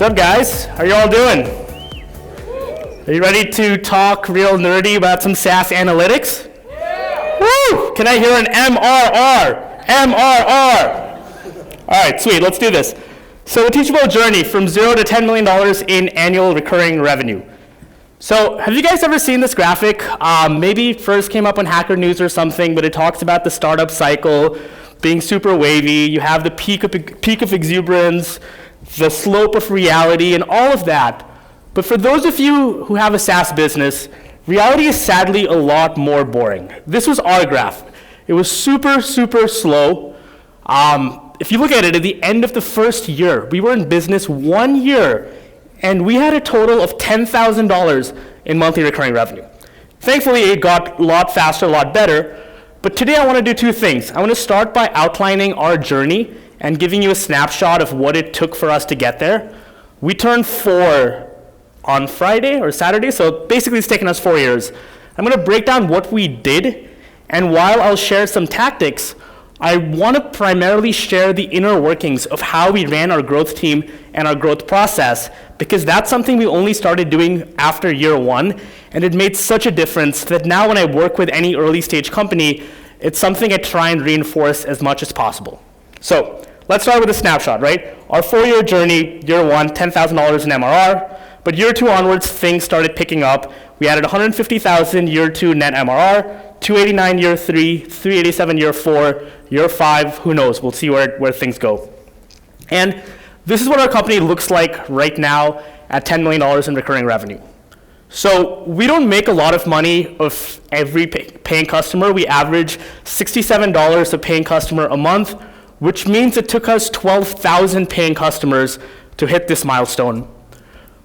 up, guys? How are you all doing? Are you ready to talk real nerdy about some SaaS analytics? Yeah. Woo! Can I hear an MRR? MRR! All right, sweet, let's do this. So a Teachable journey from $0 to $10 million in annual recurring revenue. So have you guys ever seen this graphic? Maybe it first came up on Hacker News or something, but it talks about the startup cycle being super wavy. You have the peak of exuberance, the slope of reality, and all of that. But for those of you who have a SaaS business, reality is sadly a lot more boring. This was our graph. It was super, super slow. If you look at it, at the end of the first year, we were in business 1 year, and we had a total of $10,000 in monthly recurring revenue. Thankfully, it got a lot faster, a lot better. But today I want to do two things. I want to start by outlining our journey and giving you a snapshot of what it took for us to get there. We turned 4 on Friday or Saturday, so basically it's taken us 4 years. I'm going to break down what we did, and while I'll share some tactics, I want to primarily share the inner workings of how we ran our growth team and our growth process, because that's something we only started doing after year 1, and it made such a difference that now when I work with any early stage company, it's something I try and reinforce as much as possible. So let's start with a snapshot, right? Our 4-year journey, year 1, $10,000 in MRR, but year 2 onwards, things started picking up. We added $150,000 year 2 net MRR, $289 year 3, $387 year 4, year 5, who knows? We'll see where things go. And this is what our company looks like right now at $10 million in recurring revenue. So we don't make a lot of money of every paying customer. We average $67 a paying customer a month, which means it took us 12,000 paying customers to hit this milestone.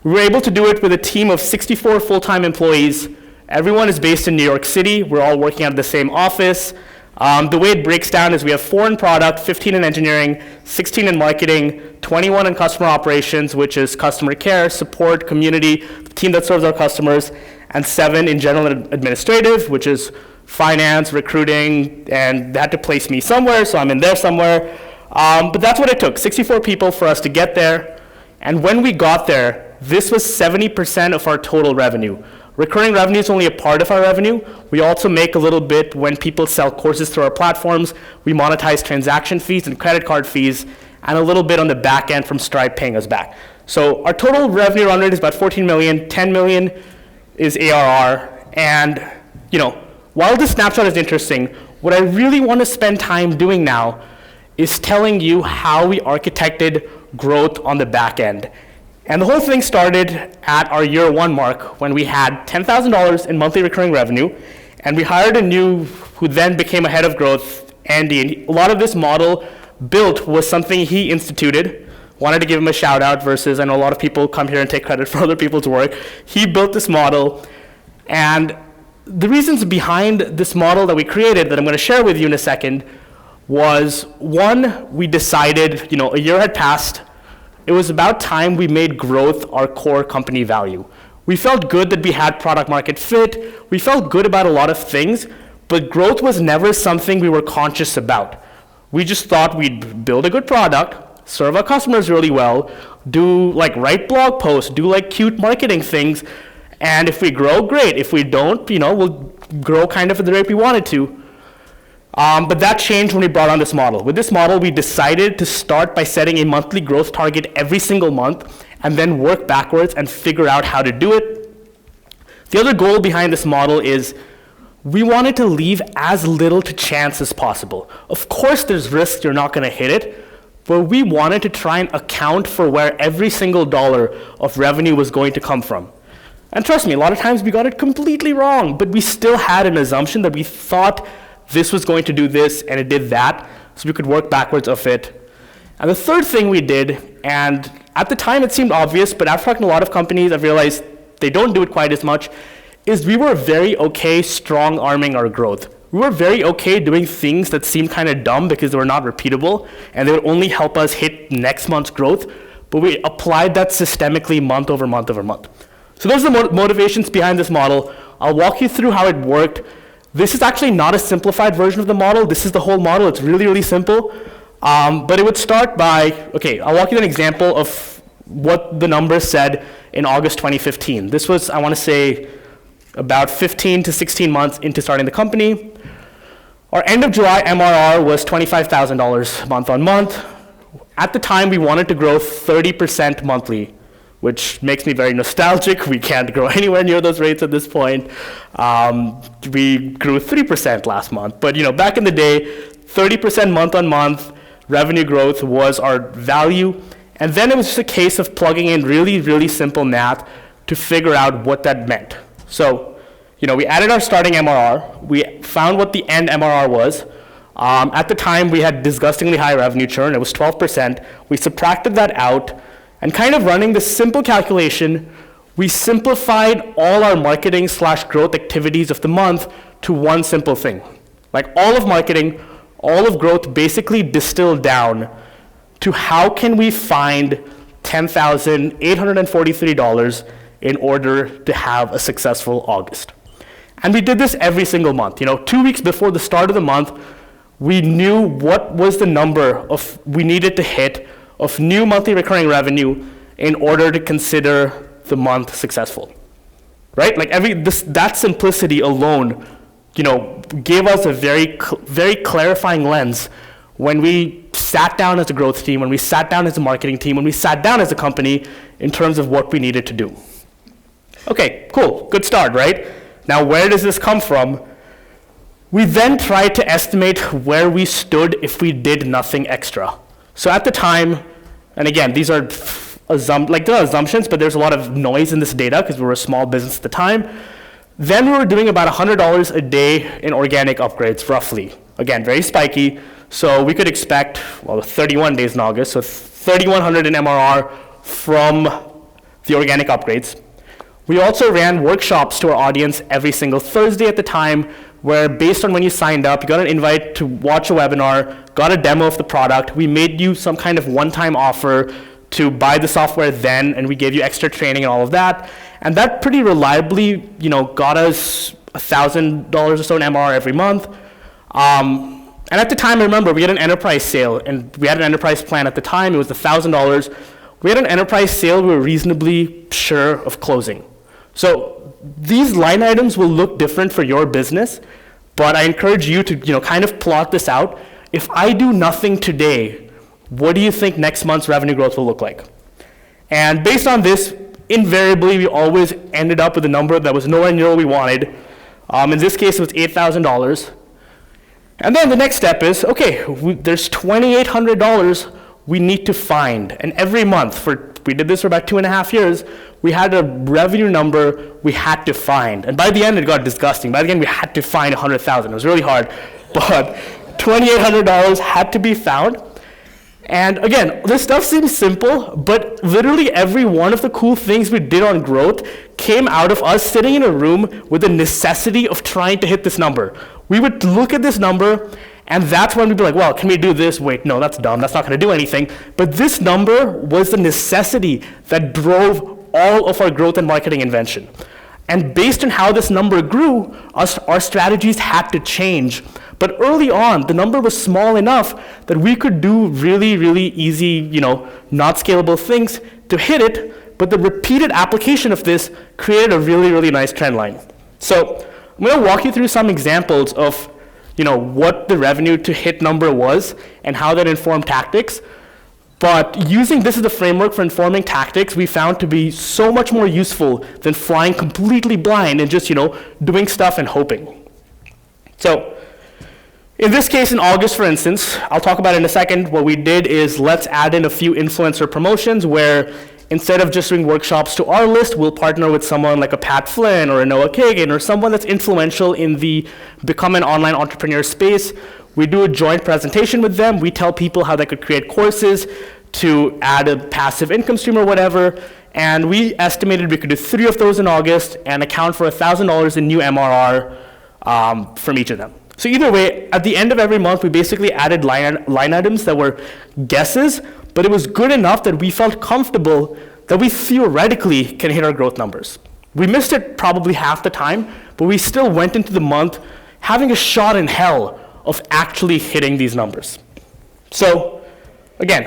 We were able to do it with a team of 64 full-time employees. Everyone is based in New York City. We're all working out of the same office. The way it breaks down is we have 4 in product, 15 in engineering, 16 in marketing, 21 in customer operations, which is customer care, support, community, the team that serves our customers, and 7 in general administrative, which is finance, recruiting, and they had to place me somewhere, so I'm in there somewhere. But that's what it took, 64 people for us to get there. And when we got there, this was 70% of our total revenue. Recurring revenue is only a part of our revenue. We also make a little bit when people sell courses through our platforms. We monetize transaction fees and credit card fees, and a little bit on the back end from Stripe paying us back. So our total revenue run rate is about 14 million. 10 million is ARR. And while this snapshot is interesting, what I really want to spend time doing now is telling you how we architected growth on the back end. And the whole thing started at our year 1 mark when we had $10,000 in monthly recurring revenue, and we hired a new, who then became a head of growth, Andy. And a lot of this model built was something he instituted. Wanted to give him a shout out versus I know a lot of people come here and take credit for other people's work. He built this model, and the reasons behind this model that we created that I'm going to share with you in a second was, 1, we decided, a year had passed. It was about time we made growth our core company value. We felt good that we had product market fit. We felt good about a lot of things, but growth was never something we were conscious about. We just thought we'd build a good product, serve our customers really well, do write blog posts, do cute marketing things, and if we grow, great. If we don't, we'll grow kind of at the rate we wanted to. But that changed when we brought on this model. With this model, we decided to start by setting a monthly growth target every single month and then work backwards and figure out how to do it. The other goal behind this model is we wanted to leave as little to chance as possible. Of course, there's risk you're not going to hit it, but we wanted to try and account for where every single dollar of revenue was going to come from. And trust me, a lot of times we got it completely wrong, but we still had an assumption that we thought this was going to do this, and it did that, so we could work backwards of it. And the third thing we did, and at the time it seemed obvious, but after talking to a lot of companies, I've realized they don't do it quite as much, is we were very okay strong-arming our growth. We were very okay doing things that seemed kind of dumb because they were not repeatable, and they would only help us hit next month's growth, but we applied that systemically month over month over month. So those are the motivations behind this model. I'll walk you through how it worked. This is actually not a simplified version of the model. This is the whole model. It's really, really simple. But it would start by, I'll walk you through an example of what the numbers said in August 2015. This was, I want to say, about 15 to 16 months into starting the company. Our end of July MRR was $25,000 month on month. At the time, we wanted to grow 30% monthly, which makes me very nostalgic. We can't grow anywhere near those rates at this point. We grew 3% last month. But back in the day, 30% month on month revenue growth was our value. And then it was just a case of plugging in really, really simple math to figure out what that meant. So, we added our starting MRR. We found what the end MRR was. At the time, we had disgustingly high revenue churn. It was 12%. We subtracted that out, and kind of running this simple calculation, we simplified all our marketing/growth activities of the month to one simple thing. Like all of marketing, all of growth basically distilled down to how can we find $10,843 in order to have a successful August. And we did this every single month. 2 weeks before the start of the month, we knew what was the number we needed to hit of new monthly recurring revenue in order to consider the month successful, right? Like that simplicity alone, gave us a very clarifying lens when we sat down as a growth team, when we sat down as a marketing team, when we sat down as a company in terms of what we needed to do. Okay, cool, good start, right? Now, where does this come from? We then tried to estimate where we stood if we did nothing extra. So at the time, and again, these are they're not assumptions, but there's a lot of noise in this data because we were a small business at the time. Then we were doing about $100 a day in organic upgrades, roughly. Again, very spiky. So we could expect, 31 days in August, so 3,100 in MRR from the organic upgrades. We also ran workshops to our audience every single Thursday at the time, where based on when you signed up, you got an invite to watch a webinar, got a demo of the product. We made you some kind of one-time offer to buy the software then, and we gave you extra training and all of that. And that pretty reliably, got us $1,000 or so in MRR every month. And at the time, I remember, we had an enterprise sale, and we had an enterprise plan at the time. It was $1,000. We had an enterprise sale we were reasonably sure of closing. So these line items will look different for your business, but I encourage you to kind of plot this out. If I do nothing today, what do you think next month's revenue growth will look like? And based on this, invariably, we always ended up with a number that was nowhere near what we wanted. In this case, it was $8,000. And then the next step is, okay, there's $2,800 we need to find. And every month, we did this for about 2.5 years, we had a revenue number we had to find. And by the end, it got disgusting. By the end, we had to find $100,000. It was really hard. But $2,800 had to be found. And again, this stuff seems simple, but literally every one of the cool things we did on growth came out of us sitting in a room with the necessity of trying to hit this number. We would look at this number, and that's when we'd be like, well, can we do this? Wait, no, that's dumb. That's not going to do anything. But this number was the necessity that drove all of our growth and marketing invention. And based on how this number grew, our strategies had to change. But early on, the number was small enough that we could do really, really easy, not scalable things to hit it, but the repeated application of this created a really, really nice trend line. So I'm going to walk you through some examples of what the revenue to hit number was and how that informed tactics. But using this as a framework for informing tactics, we found to be so much more useful than flying completely blind and just, doing stuff and hoping. So in this case, in August, for instance, I'll talk about it in a second. What we did is let's add in a few influencer promotions where instead of just doing workshops to our list, we'll partner with someone like a Pat Flynn or a Noah Kagan or someone that's influential in the become an online entrepreneur space. We do a joint presentation with them. We tell people how they could create courses to add a passive income stream or whatever. And we estimated we could do 3 of those in August and account for $1,000 in new MRR from each of them. So either way, at the end of every month, we basically added line items that were guesses, but it was good enough that we felt comfortable that we theoretically can hit our growth numbers. We missed it probably half the time, but we still went into the month having a shot in hell of actually hitting these numbers. So again,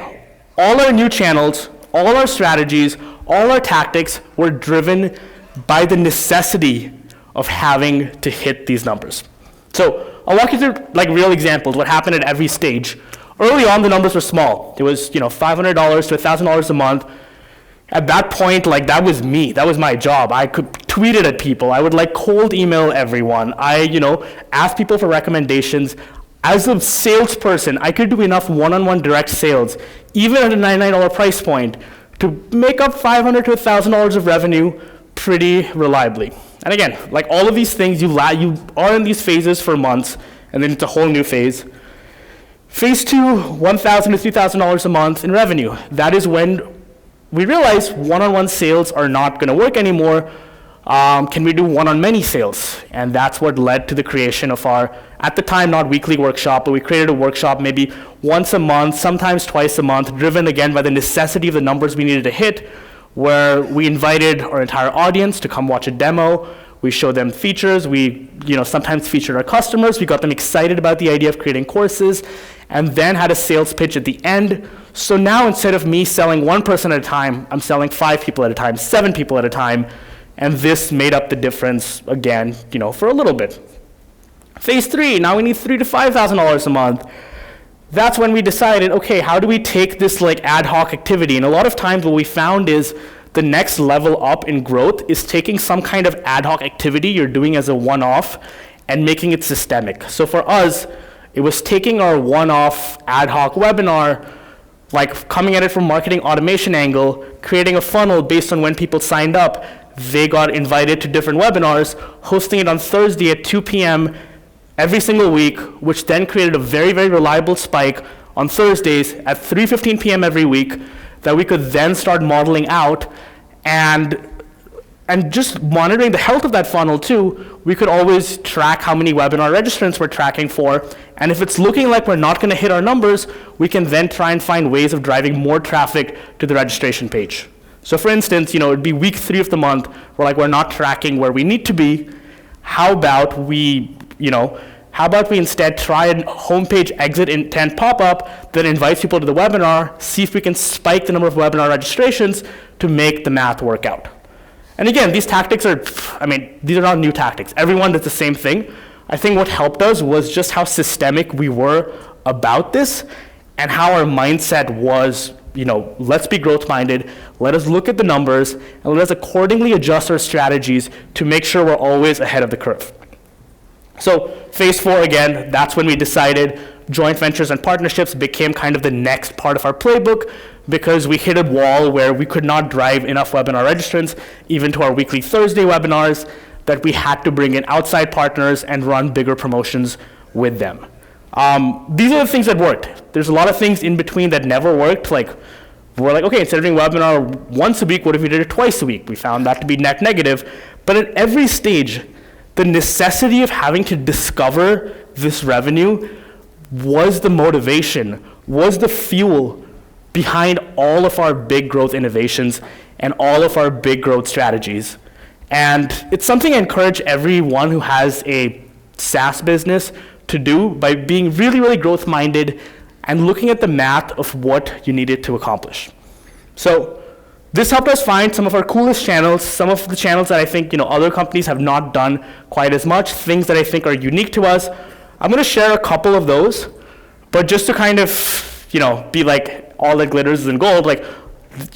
all our new channels, all our strategies, all our tactics were driven by the necessity of having to hit these numbers. So I'll walk you through like real examples, what happened at every stage. Early on, the numbers were small. It was, $500 to $1,000 a month. At that point, like that was me. That was my job. I could tweet it at people. I would like cold email everyone. I, ask people for recommendations. As a salesperson, I could do enough one-on-one direct sales, even at a $99 price point, to make up $500 to $1,000 of revenue pretty reliably. And again, like all of these things, you are in these phases for months, and then it's a whole new phase. Phase 2, $1,000 to $3,000 a month in revenue. That is when we realized one-on-one sales are not going to work anymore. Can we do one-on-many sales? And that's what led to the creation of our, at the time, not weekly workshop, but we created a workshop maybe once a month, sometimes twice a month, driven again by the necessity of the numbers we needed to hit, where we invited our entire audience to come watch a demo. We showed them features. We, sometimes featured our customers. We got them excited about the idea of creating courses, and then had a sales pitch at the end. So now instead of me selling one person at a time, I'm selling 5 people at a time, 7 people at a time, and this made up the difference again, for a little bit. Phase 3, now we need $3,000 to $5,000 a month. That's when we decided, okay, how do we take this like ad hoc activity? And a lot of times what we found is the next level up in growth is taking some kind of ad hoc activity you're doing as a one-off and making it systemic. So for us, it was taking our one-off ad hoc webinar, like coming at it from marketing automation angle, creating a funnel based on when people signed up. They got invited to different webinars, hosting it on Thursday at 2 p.m. every single week, which then created a very, very reliable spike on Thursdays at 3:15 p.m. every week that we could then start modeling out, and just monitoring the health of that funnel too. We could always track how many webinar registrants we're tracking for, and if it's looking like we're not going to hit our numbers, we can then try and find ways of driving more traffic to the registration page. So for instance, it'd be week 3 of the month, we're not tracking where we need to be. How about we instead try a homepage exit intent pop-up that invites people to the webinar, see if we can spike the number of webinar registrations to make the math work out. And again, these tactics these are not new tactics. Everyone does the same thing. I think what helped us was just how systemic we were about this and how our mindset was, let's be growth-minded, let us look at the numbers, and let us accordingly adjust our strategies to make sure we're always ahead of the curve. So phase 4, again, that's when we decided joint ventures and partnerships became kind of the next part of our playbook, because we hit a wall where we could not drive enough webinar registrants, even to our weekly Thursday webinars, that we had to bring in outside partners and run bigger promotions with them. These are the things that worked. There's a lot of things in between that never worked. We're like, okay, instead of doing webinar once a week, what if we did it twice a week? We found that to be net negative. But at every stage, the necessity of having to discover this revenue was the motivation, was the fuel behind all of our big growth innovations and all of our big growth strategies. And it's something I encourage everyone who has a SaaS business to do by being really, really growth-minded and looking at the math of what you needed to accomplish. So this helped us find some of our coolest channels, some of the channels that I think other companies have not done quite as much, things that I think are unique to us. I'm going to share a couple of those, but just to kind of be like all that glitters is in gold,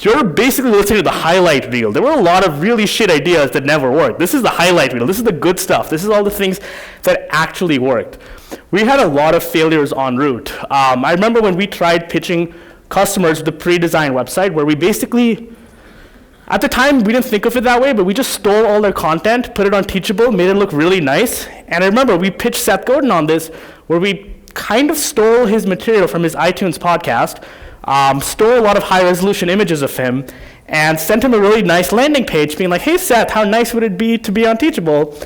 you're basically listening to the highlight reel. There were a lot of really shit ideas that never worked. This is the highlight reel. This is the good stuff. This is all the things that actually worked. We had a lot of failures en route. I remember when we tried pitching customers the pre-designed website, where we basically, at the time, we didn't think of it that way, but we just stole all their content, put it on Teachable, made it look really nice. And I remember we pitched Seth Godin on this, where we kind of stole his material from his iTunes podcast, stole a lot of high-resolution images of him, and sent him a really nice landing page being like, hey, Seth, how nice would it be to be on Teachable?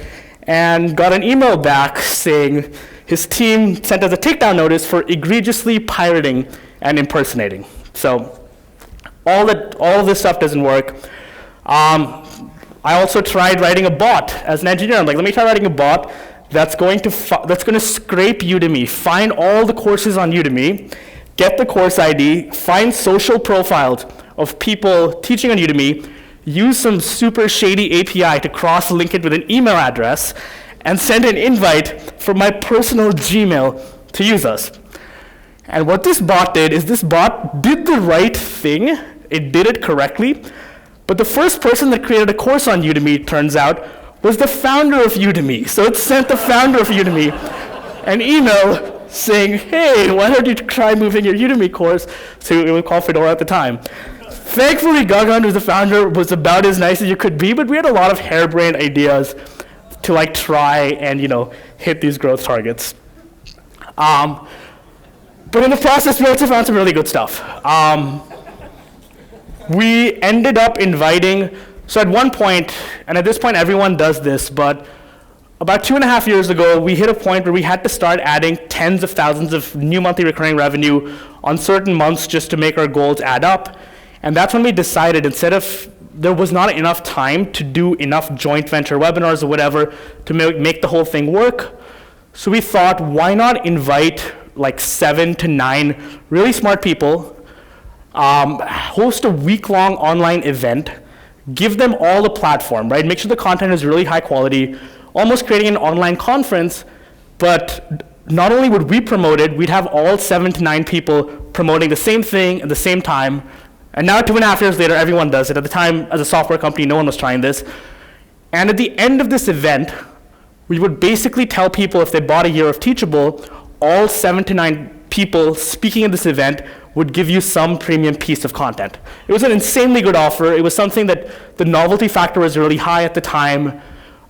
And got an email back saying his team sent us a takedown notice for egregiously pirating and impersonating. So all of this stuff doesn't work. I also tried writing a bot as an engineer. I'm like, let me try writing a bot that's going to scrape Udemy, find all the courses on Udemy, get the course ID, find social profiles of people teaching on Udemy use some super shady API to cross-link it with an email address and send an invite from my personal Gmail to use us. And what this bot did is this bot did the right thing. It did it correctly. But the first person that created a course on Udemy, turns out, was the founder of Udemy. So it sent the founder of Udemy an email saying, hey, why don't you try moving your Udemy course to, it was called Fedora at the time. Thankfully, Gagan, who's the founder, was about as nice as you could be, but we had a lot of harebrained ideas to like try and hit these growth targets. But in the process, we also found some really good stuff. We ended up inviting, so at one point, and at this point everyone does this, but about 2.5 years ago, we hit a point where we had to start adding tens of thousands of new monthly recurring revenue on certain months just to make our goals add up. And that's when we decided, instead of, there was not enough time to do enough joint venture webinars or whatever to make the whole thing work. So we thought, why not invite like 7 to 9 really smart people, host a week-long online event, give them all the platform, right? Make sure the content is really high quality, almost creating an online conference, but not only would we promote it, we'd have all 7 to 9 people promoting the same thing at the same time. And now 2.5 years later, everyone does it. At the time, as a software company, no one was trying this. And at the end of this event, we would basically tell people if they bought a year of Teachable, all 7 to 9 people speaking at this event would give you some premium piece of content. It was an insanely good offer. It was something that the novelty factor was really high at the time.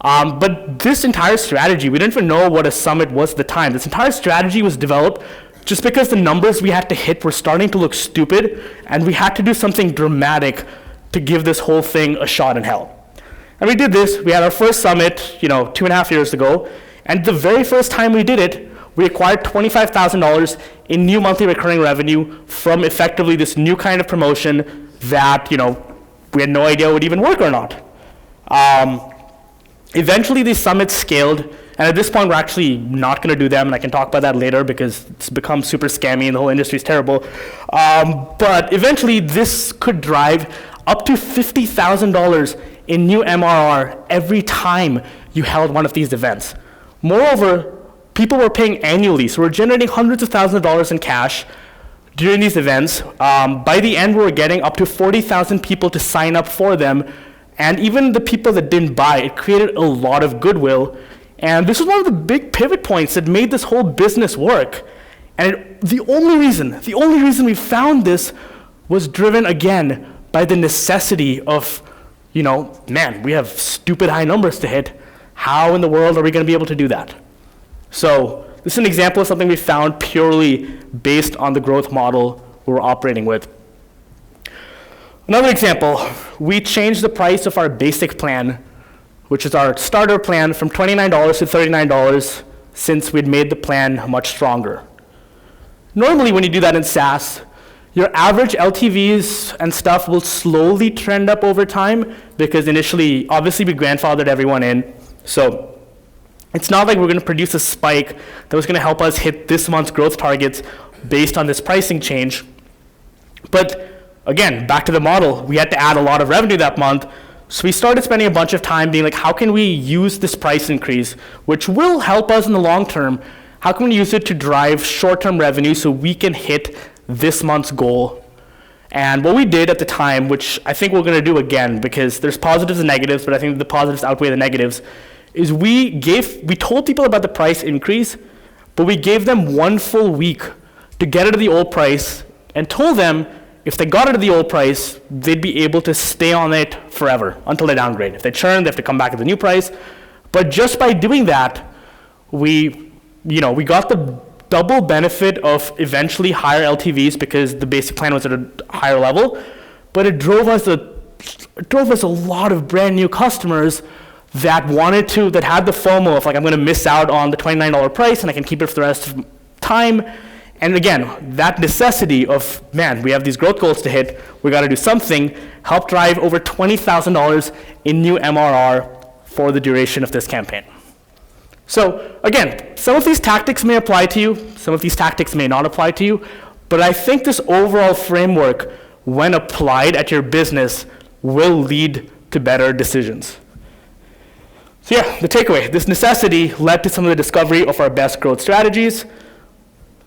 But this entire strategy, we didn't even know what a summit was at the time. This entire strategy was developed just because the numbers we had to hit were starting to look stupid, and we had to do something dramatic to give this whole thing a shot in hell. And we did this. We had our first summit, 2.5 years ago, and the very first time we did it, we acquired $25,000 in new monthly recurring revenue from effectively this new kind of promotion that, we had no idea would even work or not. Eventually, these summits scaled, and at this point, we're actually not going to do them, and I can talk about that later because it's become super scammy and the whole industry is terrible. But eventually, this could drive up to $50,000 in new MRR every time you held one of these events. Moreover, people were paying annually, so we're generating hundreds of thousands of dollars in cash during these events. By the end, we were getting up to 40,000 people to sign up for them, and even the people that didn't buy, it created a lot of goodwill. And this was one of the big pivot points that made this whole business work. And the only reason we found this was driven, again, by the necessity of, man, we have stupid high numbers to hit. How in the world are we going to be able to do that? So this is an example of something we found purely based on the growth model we were operating with. Another example, we changed the price of our basic plan, which is our starter plan, from $29 to $39 since we'd made the plan much stronger. Normally, when you do that in SaaS, your average LTVs and stuff will slowly trend up over time because initially, obviously, we grandfathered everyone in. So it's not like we're going to produce a spike that was going to help us hit this month's growth targets based on this pricing change. But again, back to the model, we had to add a lot of revenue that month. So we started spending a bunch of time being like, how can we use this price increase, which will help us in the long term? How can we use it to drive short-term revenue so we can hit this month's goal? And what we did at the time, which I think we're going to do again, because there's positives and negatives, but I think the positives outweigh the negatives, is we told people about the price increase, but we gave them 1 full week to get it at the old price and told them if they got it at the old price, they'd be able to stay on it forever until they downgrade. If they churn, they have to come back at the new price. But just by doing that, we got the double benefit of eventually higher LTVs because the basic plan was at a higher level, but it drove us a lot of brand new customers that had the FOMO of like, I'm going to miss out on the $29 price and I can keep it for the rest of time. And again, that necessity of, man, we have these growth goals to hit, we got to do something, helped drive over $20,000 in new MRR for the duration of this campaign. So again, some of these tactics may apply to you, some of these tactics may not apply to you, but I think this overall framework when applied at your business, will lead to better decisions. So yeah, the takeaway, this necessity led to some of the discovery of our best growth strategies.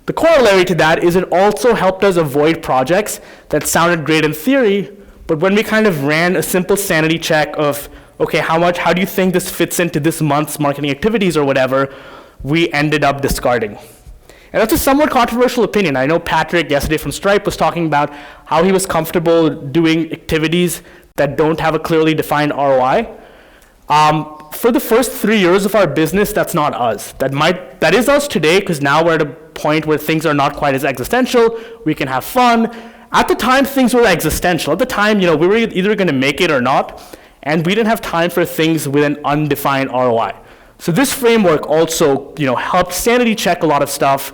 The corollary to that is it also helped us avoid projects that sounded great in theory, but when we kind of ran a simple sanity check of, okay, how do you think this fits into this month's marketing activities or whatever, we ended up discarding. And that's a somewhat controversial opinion. I know Patrick yesterday from Stripe was talking about how he was comfortable doing activities that don't have a clearly defined ROI. For the first 3 years of our business, that's not us. That is us today, because now we're at a point where things are not quite as existential. We can have fun. At the time, things were existential. At the time, we were either going to make it or not, and we didn't have time for things with an undefined ROI. So this framework also, helped sanity check a lot of stuff,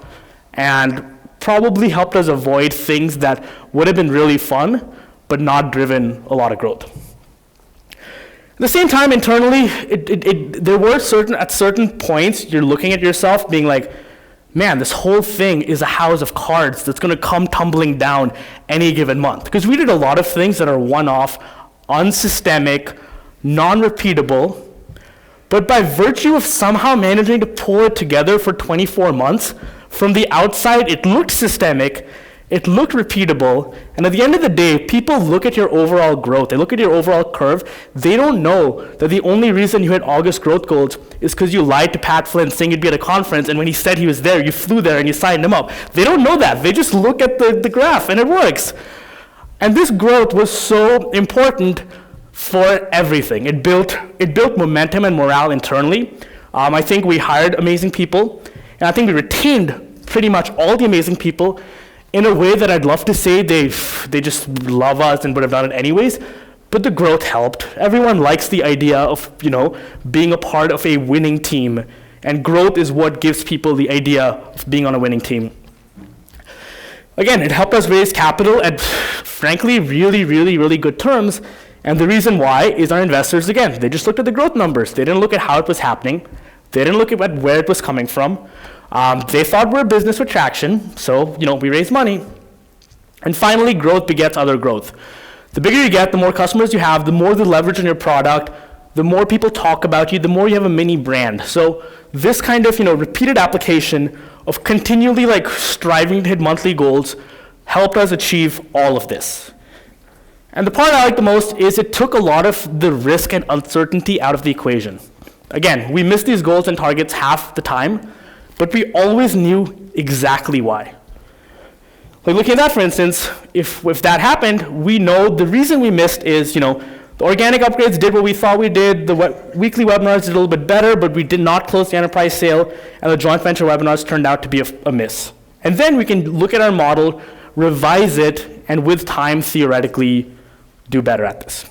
and probably helped us avoid things that would have been really fun, but not driven a lot of growth. At the same time, internally, there were at certain points, you're looking at yourself being like, man, this whole thing is a house of cards that's going to come tumbling down any given month. Because we did a lot of things that are one-off, unsystemic, non-repeatable, but by virtue of somehow managing to pull it together for 24 months, from the outside, it looked systemic, it looked repeatable, and at the end of the day, people look at your overall growth, they look at your overall curve, they don't know that the only reason you hit August growth goals is because you lied to Pat Flynn saying you'd be at a conference, and when he said he was there, you flew there and you signed him up. They don't know that, they just look at the graph, and it works. And this growth was so important for everything. It built momentum and morale internally. I think we hired amazing people, and I think we retained pretty much all the amazing people in a way that I'd love to say they just love us and would have done it anyways, but the growth helped. Everyone likes the idea of, being a part of a winning team, and growth is what gives people the idea of being on a winning team. Again, it helped us raise capital at, frankly, really, really, really good terms, and the reason why is our investors, again, they just looked at the growth numbers. They didn't look at how it was happening. They didn't look at where it was coming from. They thought we're a business with traction, so we raised money. And finally, growth begets other growth. The bigger you get, the more customers you have, the more the leverage on your product, the more people talk about you, the more you have a mini brand. So this kind of repeated application of continually striving to hit monthly goals helped us achieve all of this. And the part I like the most is it took a lot of the risk and uncertainty out of the equation. Again, we missed these goals and targets half the time, but we always knew exactly why. Looking at that, for instance, if that happened, we know the reason we missed is, the organic upgrades did what we thought we did, the weekly webinars did a little bit better, but we did not close the enterprise sale, and the joint venture webinars turned out to be a miss. And then we can look at our model, revise it, and with time, theoretically, do better at this.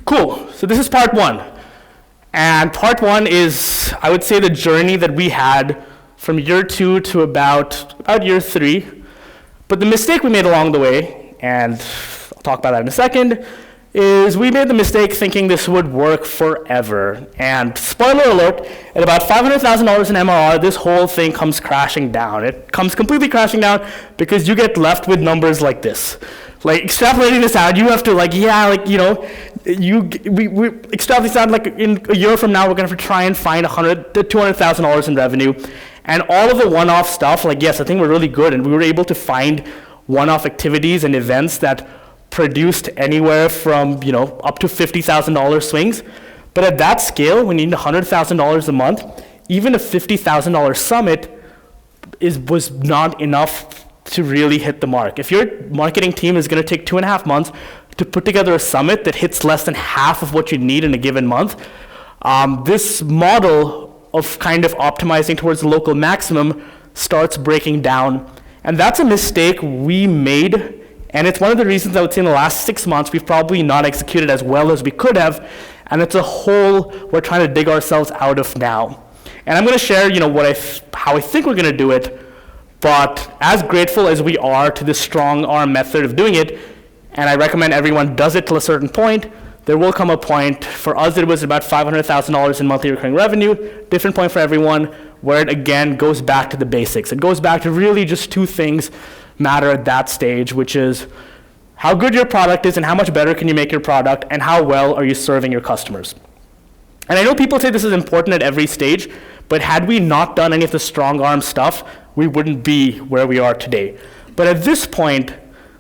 Cool, so this is part one. And part one is, I would say, the journey that we had from year 2 to about year 3. But the mistake we made along the way, and I'll talk about that in a second, is we made the mistake thinking this would work forever. And spoiler alert, at about $500,000 in MRR, this whole thing comes crashing down. It comes completely crashing down because you get left with numbers like this. Extrapolating this out, you have to we extrapolate this out, in a year from now, we're going to have to try and find $100,000 to $200,000 in revenue. And all of the one-off stuff, yes, I think we're really good, and we were able to find one-off activities and events that produced anywhere from, up to $50,000 swings. But at that scale, when you need $100,000 a month, even a $50,000 summit was not enough to really hit the mark. If your marketing team is going to take 2.5 months to put together a summit that hits less than half of what you need in a given month, this model of kind of optimizing towards the local maximum starts breaking down. And that's a mistake we made, and it's one of the reasons I would say in the last 6 months we've probably not executed as well as we could have, and it's a hole we're trying to dig ourselves out of now. And I'm going to share how I think we're going to do it. But as grateful as we are to this strong arm method of doing it, and I recommend everyone does it till a certain point, there will come a point, for us it was about $500,000 in monthly recurring revenue, different point for everyone, where it again goes back to the basics. It goes back to really just 2 things, matter at that stage, which is how good your product is and how much better can you make your product and how well are you serving your customers. And I know people say this is important at every stage, but had we not done any of the strong arm stuff, we wouldn't be where we are today. But at this point,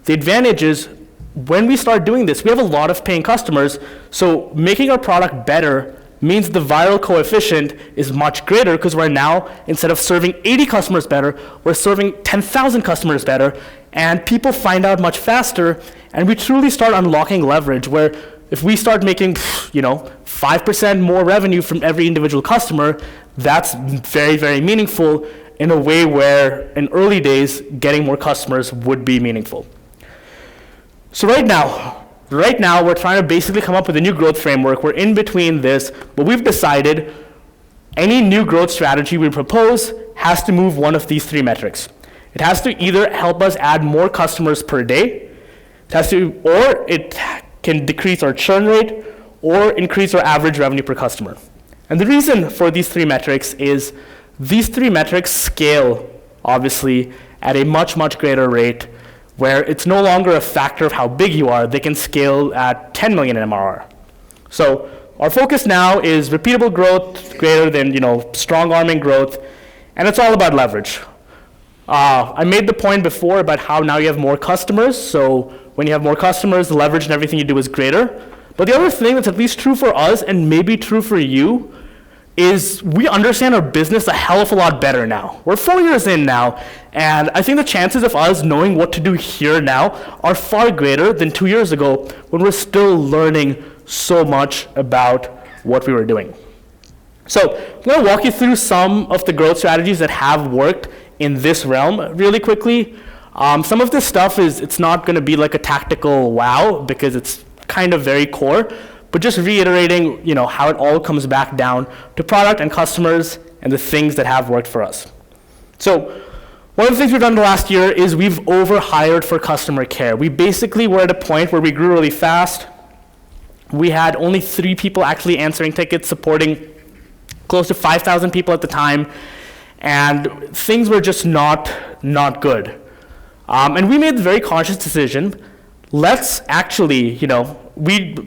the advantage is when we start doing this, we have a lot of paying customers, so making our product better means the viral coefficient is much greater because we're now, instead of serving 80 customers better, we're serving 10,000 customers better, and people find out much faster, and we truly start unlocking leverage where if we start making 5% more revenue from every individual customer, that's very, very meaningful in a way where in early days, getting more customers would be meaningful. So right now, we're trying to basically come up with a new growth framework. We're in between this, but we've decided any new growth strategy we propose has to move one of these three metrics. It has to either help us add more customers per day, or it can decrease our churn rate, or increase our average revenue per customer. And the reason for these three metrics is these three metrics scale, obviously, at a much, much greater rate where it's no longer a factor of how big you are. They can scale at 10 million in MRR. So our focus now is repeatable growth greater than strong arming growth, and it's all about leverage. I made the point before about how now you have more customers, so when you have more customers, the leverage and everything you do is greater. But the other thing that's at least true for us and maybe true for you is we understand our business a hell of a lot better now. We're 4 years in now, and I think the chances of us knowing what to do here now are far greater than 2 years ago when we're still learning so much about what we were doing. So I'm going to walk you through some of the growth strategies that have worked in this realm really quickly. Some of this stuff it's not going to be like a tactical wow because it's kind of very core, but just reiterating, how it all comes back down to product and customers and the things that have worked for us. So one of the things we've done the last year is we've overhired for customer care. We basically were at a point where we grew really fast. We had only 3 people actually answering tickets, supporting close to 5,000 people at the time, and things were just not good. And we made the very conscious decision, let's actually,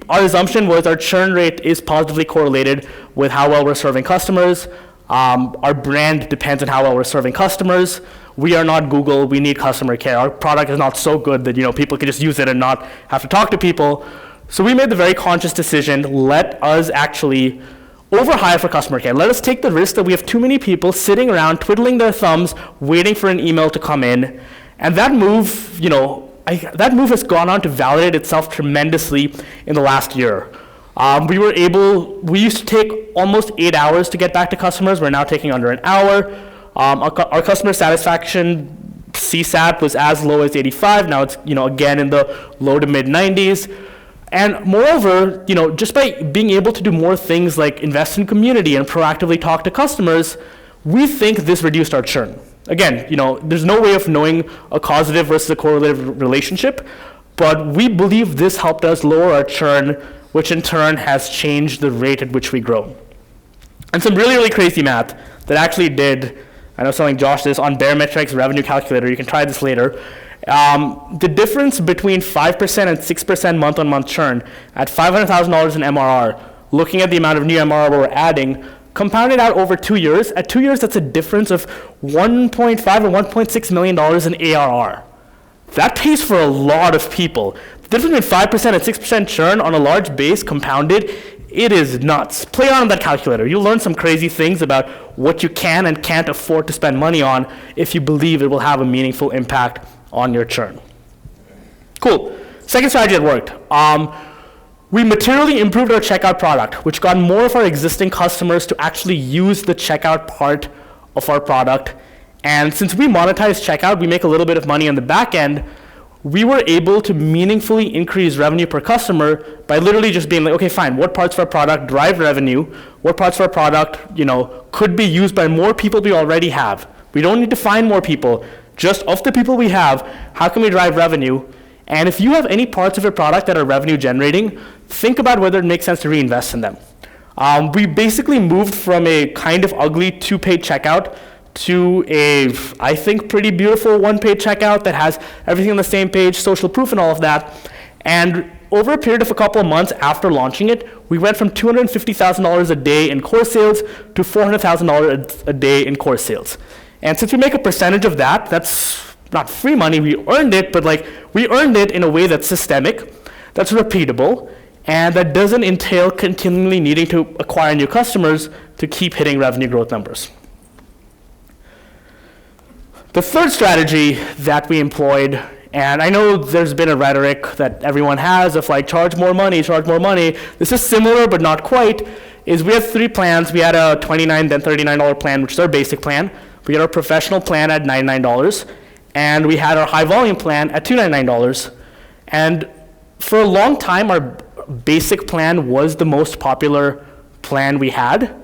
our assumption was our churn rate is positively correlated with how well we're serving customers. Our brand depends on how well we're serving customers. We are not Google, we need customer care. Our product is not so good that people can just use it and not have to talk to people. So we made the very conscious decision, let us actually overhire for customer care. Let us take the risk that we have too many people sitting around twiddling their thumbs, waiting for an email to come in. And that move, that move has gone on to validate itself tremendously in the last year. We used to take almost 8 hours to get back to customers. We're now taking under an hour. Our customer satisfaction CSAT was as low as 85. Now it's, again in the low to mid 90s. And moreover, just by being able to do more things like invest in community and proactively talk to customers, we think this reduced our churn. Again, there's no way of knowing a causative versus a correlative relationship, but we believe this helped us lower our churn, which in turn has changed the rate at which we grow. And some really, really crazy math that actually did, I know something Josh did on Baremetrics revenue calculator, you can try this later. The difference between 5% and 6% month-on-month churn at $500,000 in MRR, looking at the amount of new MRR we're adding, compounded out over 2 years. At 2 years, that's a difference of $1.5 or $1.6 million in ARR. That pays for a lot of people. The difference between 5% and 6% churn on a large base compounded, it is nuts. Play on that calculator. You'll learn some crazy things about what you can and can't afford to spend money on if you believe it will have a meaningful impact on your churn. Cool. Second strategy that worked. We materially improved our checkout product, which got more of our existing customers to actually use the checkout part of our product. And since we monetize checkout, we make a little bit of money on the back end. We were able to meaningfully increase revenue per customer by literally just being like, okay, fine, what parts of our product drive revenue? What parts of our product, could be used by more people we already have? We don't need to find more people. Just of the people we have, how can we drive revenue? And if you have any parts of your product that are revenue generating, think about whether it makes sense to reinvest in them. We basically moved from a kind of ugly 2-page checkout to a, I think, pretty beautiful one-page checkout that has everything on the same page, social proof and all of that. And over a period of a couple of months after launching it, we went from $250,000 a day in core sales to $400,000 a day in core sales. And since we make a percentage of that, that's not free money, we earned it, but like we earned it in a way that's systemic, that's repeatable, and that doesn't entail continually needing to acquire new customers to keep hitting revenue growth numbers. The third strategy that we employed, and I know there's been a rhetoric that everyone has of like charge more money, charge more money. This is similar but not quite, is we have 3 plans. We had a $29 then $39 plan, which is our basic plan. We had our professional plan at $99, and we had our high volume plan at $299. And for a long time, our basic plan was the most popular plan we had.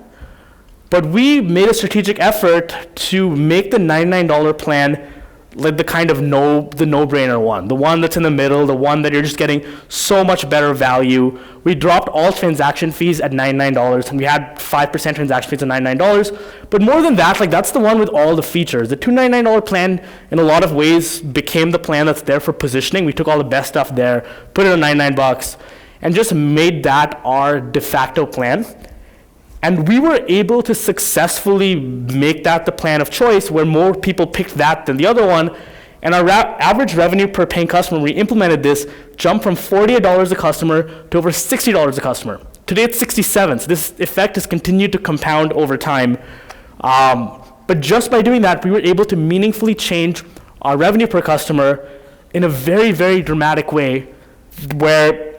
But we made a strategic effort to make the $99 plan like the kind of no-brainer one, the one that's in the middle, the one that you're just getting so much better value. We dropped all transaction fees at $99, and we had 5% transaction fees at $99. But more than that, like that's the one with all the features. The $299 plan, in a lot of ways, became the plan that's there for positioning. We took all the best stuff there, put it at $99, and just made that our de facto plan. And we were able to successfully make that the plan of choice where more people picked that than the other one. And our average revenue per paying customer, when we implemented this, jumped from $48 a customer to over $60 a customer. Today it's $67, so this effect has continued to compound over time. But just by doing that, we were able to meaningfully change our revenue per customer in a very, very dramatic way where,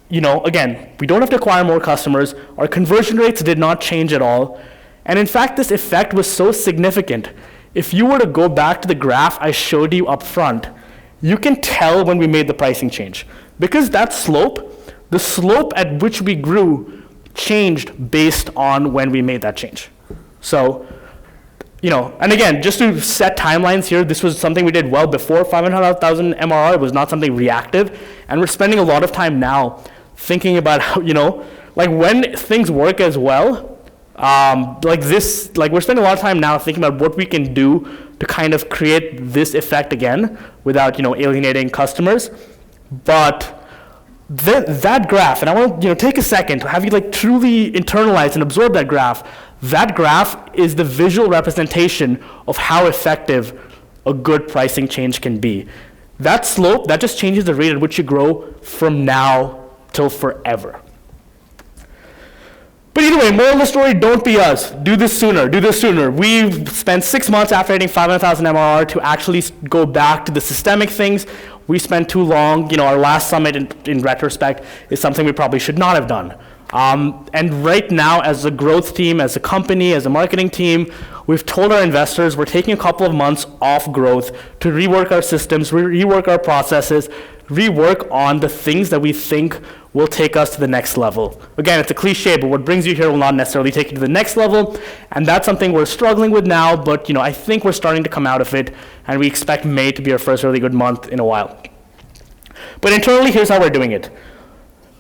you know, again, we don't have to acquire more customers. Our conversion rates did not change at all. And in fact, this effect was so significant. If you were to go back to the graph I showed you up front, you can tell when we made the pricing change. Because that slope, the slope at which we grew changed based on when we made that change. So, you know, and again, just to set timelines here, this was something we did well before 500,000 MRR. It was not something reactive. And we're spending a lot of time now thinking about how, you know, like when things work as well, like this, like we're spending a lot of time now thinking about what we can do to kind of create this effect again without, you know, alienating customers. But that graph, and I want to, you know, take a second to have you like truly internalize and absorb that graph. That graph is the visual representation of how effective a good pricing change can be. That slope, that just changes the rate at which you grow from now till forever. But either way, moral of the story, don't be us. Do this sooner, do this sooner. We've spent 6 months after hitting 500,000 MRR to actually go back to the systemic things. We spent too long. You know, our last summit in retrospect is something we probably should not have done. And right now, as a growth team, as a company, as a marketing team, we've told our investors we're taking a couple of months off growth to rework our systems, rework our processes, rework on the things that we think will take us to the next level. Again, it's a cliche, but what brings you here will not necessarily take you to the next level, and that's something we're struggling with now, but you know, I think we're starting to come out of it, and we expect May to be our first really good month in a while. But internally, here's how we're doing it.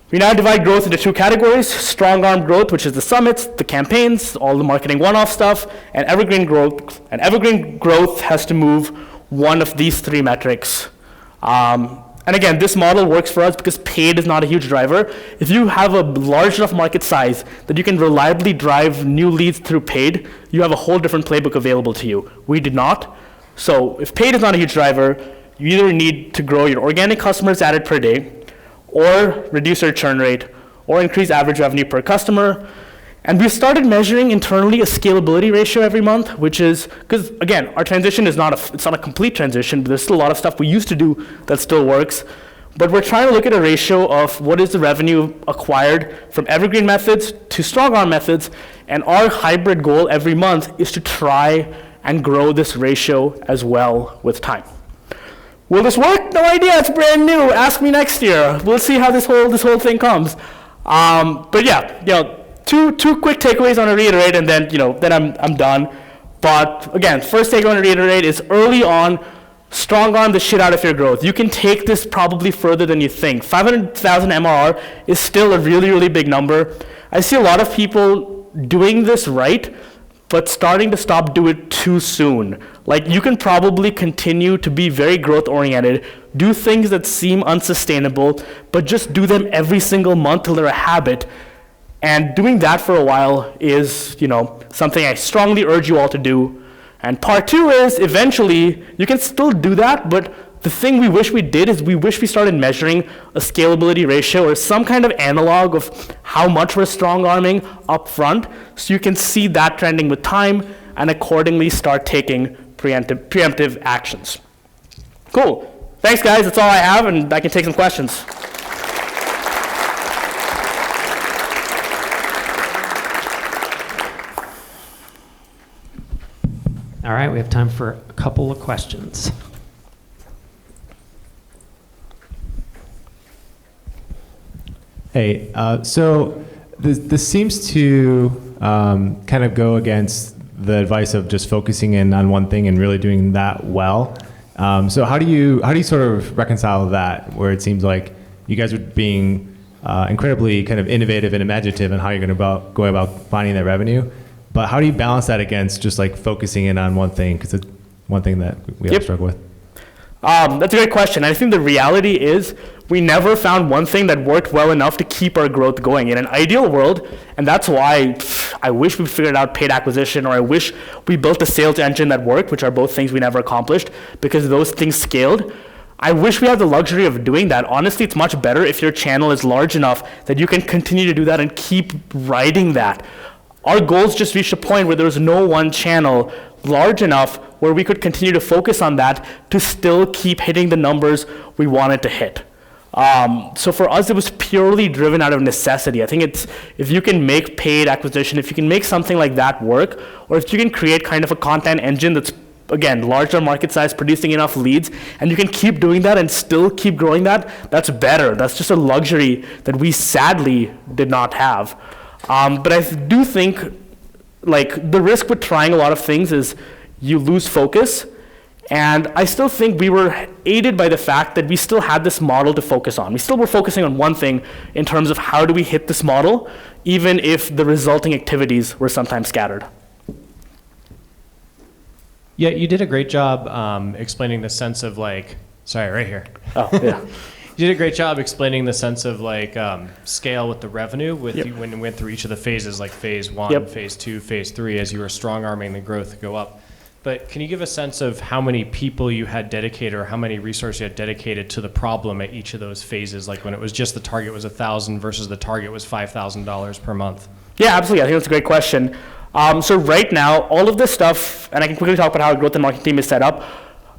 We now divide growth into 2 categories: strong arm growth, which is the summits, the campaigns, all the marketing one-off stuff, and evergreen growth. And evergreen growth has to move one of these 3 metrics. And again, this model works for us because paid is not a huge driver. If you have a large enough market size that you can reliably drive new leads through paid, you have a whole different playbook available to you. We did not. So if paid is not a huge driver, you either need to grow your organic customers added per day, or reduce your churn rate, or increase average revenue per customer. And we started measuring internally a scalability ratio every month, which is, because again, our transition is it's not a complete transition, but there's still a lot of stuff we used to do that still works. But we're trying to look at a ratio of what is the revenue acquired from evergreen methods to strong arm methods, and our hybrid goal every month is to try and grow this ratio as well with time. Will this work? No idea. It's brand new. Ask me next year. We'll see how this whole thing comes. But yeah, you know, two quick takeaways I want to reiterate, and then I'm done. But again, first takeaway I want to reiterate is early on, strong arm the shit out of your growth. You can take this probably further than you think. 500,000 MRR is still a really, really big number. I see a lot of people doing this right, but starting to do it too soon. Like, you can probably continue to be very growth oriented, do things that seem unsustainable, but just do them every single month till they're a habit. And doing that for a while is, something I strongly urge you all to do. And part 2 is, eventually, you can still do that, but the thing we wish we did is we wish we started measuring a scalability ratio or some kind of analog of how much we're strong-arming up front, so you can see that trending with time and accordingly start taking preemptive actions. Cool. Thanks, guys. That's all I have, and I can take some questions. All right, we have time for a couple of questions. Hey, so this seems to kind of go against the advice of just focusing in on one thing and really doing that well. So how do you sort of reconcile that, where it seems like you guys are being incredibly kind of innovative and imaginative in how you're going to go about finding that revenue, but how do you balance that against just like focusing in on one thing, because it's one thing that we all struggle with? That's a great question. I think the reality is we never found one thing that worked well enough to keep our growth going. In an ideal world, and that's why I wish we figured out paid acquisition, or I wish we built a sales engine that worked, which are both things we never accomplished because those things scaled. I wish we had the luxury of doing that. Honestly, it's much better if your channel is large enough that you can continue to do that and keep riding that. Our goals just reached a point where there was no one channel large enough where we could continue to focus on that to still keep hitting the numbers we wanted to hit. So for us, it was purely driven out of necessity. I think it's, if you can make paid acquisition, if you can make something like that work, or if you can create kind of a content engine that's, again, larger market size, producing enough leads, and you can keep doing that and still keep growing that, that's better. That's just a luxury that we sadly did not have. But I do think, like, the risk with trying a lot of things is you lose focus. And I still think we were aided by the fact that we still had this model to focus on. We still were focusing on one thing in terms of how do we hit this model, even if the resulting activities were sometimes scattered. Yeah, you did a great job explaining the sense of like, sorry, right here. Oh, yeah. You did a great job explaining the sense of like scale with the revenue with Yep. you when you went through each of the phases, like phase 1, Yep. phase 2, phase 3, as you were strong arming the growth to go up. But can you give a sense of how many people you had dedicated or how many resources you had dedicated to the problem at each of those phases? Like when it was just the target was 1,000 versus the target was $5,000 per month? Yeah, absolutely. I think that's a great question. So right now, all of this stuff, and I can quickly talk about how our growth and marketing team is set up.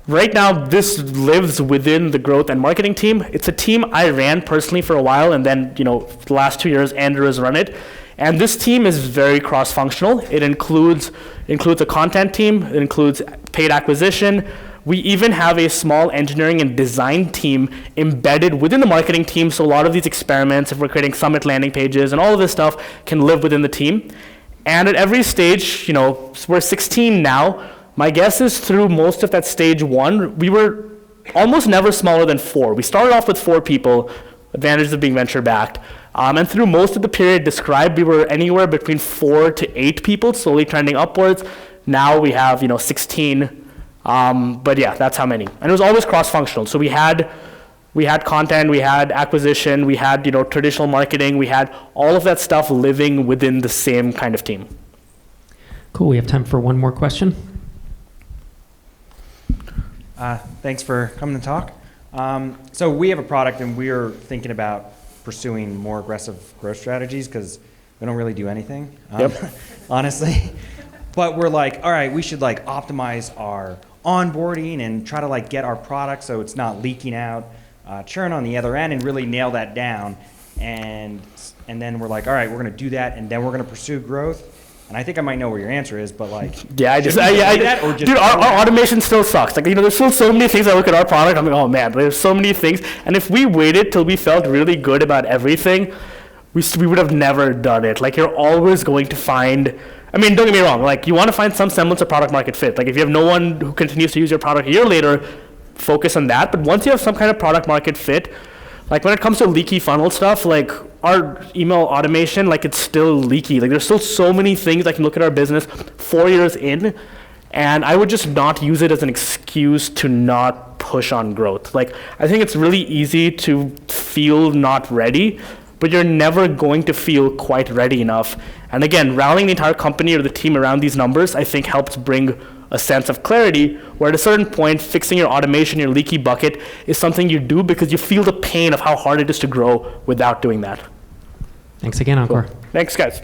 Right now, this lives within the growth and marketing team. It's a team I ran personally for a while, and then, the last 2 years, Andrew has run it. And this team is very cross-functional. It includes a content team. It includes paid acquisition. We even have a small engineering and design team embedded within the marketing team. So a lot of these experiments, if we're creating summit landing pages and all of this stuff, can live within the team. And at every stage, we're 16 now. My guess is through most of that stage 1, we were almost never smaller than 4. We started off with 4 people, advantages of being venture-backed. And through most of the period described, we were anywhere between 4 to 8 people, slowly trending upwards. Now we have, 16. But yeah, that's how many. And it was always cross-functional. So we had content, we had acquisition, we had, traditional marketing, we had all of that stuff living within the same kind of team. Cool, we have time for one more question. Thanks for coming to talk. So we have a product and we're thinking about pursuing more aggressive growth strategies because we don't really do anything, honestly. But we're like, all right, we should like optimize our onboarding and try to like get our product so it's not leaking out, churn on the other end, and really nail that down. And then we're like, all right, we're going to do that, and then we're going to pursue growth. And I think I might know where your answer is, but like, yeah, dude, our automation still sucks. Like, there's still so many things. I look at our product, I'm like, oh man, there's so many things. And if we waited till we felt really good about everything, we would have never done it. Like, you're always going to find, don't get me wrong, like, you want to find some semblance of product market fit. Like, if you have no one who continues to use your product a year later, focus on that. But once you have some kind of product market fit, Like when it comes to leaky funnel stuff, like our email automation, like it's still leaky. Like there's still so many things I can look at our business 4 years in, and I would just not use it as an excuse to not push on growth. Like I think it's really easy to feel not ready, but you're never going to feel quite ready enough. And again, rallying the entire company or the team around these numbers, I think helps bring a sense of clarity, where at a certain point, fixing your automation, your leaky bucket, is something you do because you feel the pain of how hard it is to grow without doing that. Thanks again, Ankur. Thanks, guys.